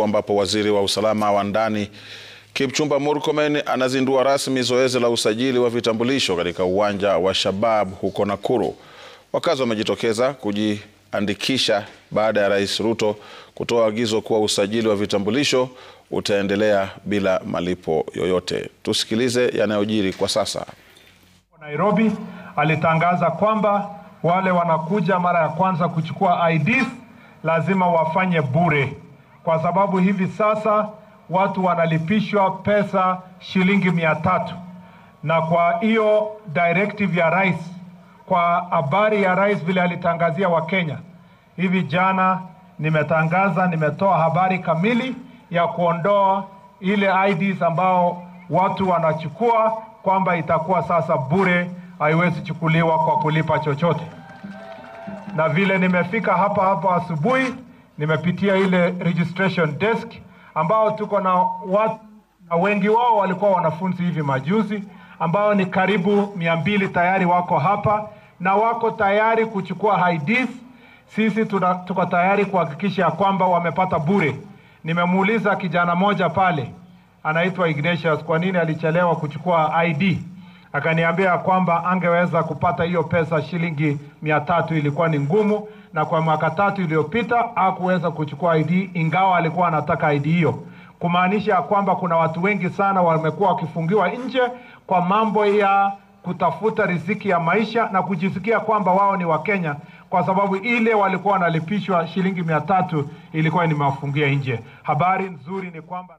Ambapo waziri wa usalama wa ndani Kipchumba Murkomen anazindua rasmi zoezi la usajili wa vitambulisho katika uwanja wa Shabab huko Nakuru. Wakazi wamejitokeza kujiandikisha baada ya Rais Ruto kutoa agizo kuwa usajili wa vitambulisho utaendelea bila malipo yoyote. Tusikilize yanayojiri kwa sasa. Nairobi alitangaza kwamba wale wanakuja mara ya kwanza kuchukua IDs lazima wafanye bure. Kwa sababu hivi sasa watu wanalipishwa pesa shilingi 300. Na kwa hiyo directive ya rais, kwa habari ya rais vile alitangazia wa Kenya, hivi jana nimetoa habari kamili ya kuondoa ile IDs ambao watu wanachukua, kwamba itakuwa sasa bure, haiwezi chukuliwa kwa kulipa chochote. Na vile nimefika hapa asubuhi, nimepitia ile registration desk ambao tuko na watu, na wengi wao walikuwa wanafunzi hivi majuzi, ambao ni karibu 200 tayari wako hapa na wako tayari kuchukua IDs. Sisi tuko tayari kuhakikisha kwamba wamepata bure. Nimemuuliza kijana moja pale anaitwa Ignatius kwa nini alichelewa kuchukua ID. Akaniambia kwamba angeweza kupata hiyo pesa shilingi 300, ilikuwa ni ngumu, na kwa mwaka 3 iliyopita hakuweza kuchukua ID ingawa alikuwa anataka ID hiyo. Kumaanisha kwamba kuna watu wengi sana wamekuwa wakifungiwa nje kwa mambo ya kutafuta riziki ya maisha na kujisikia kwamba wao ni Wakenya, kwa sababu ile walikuwa wanalipishwa shilingi 300 ilikuwa nimewafungia nje. Habari nzuri ni kwamba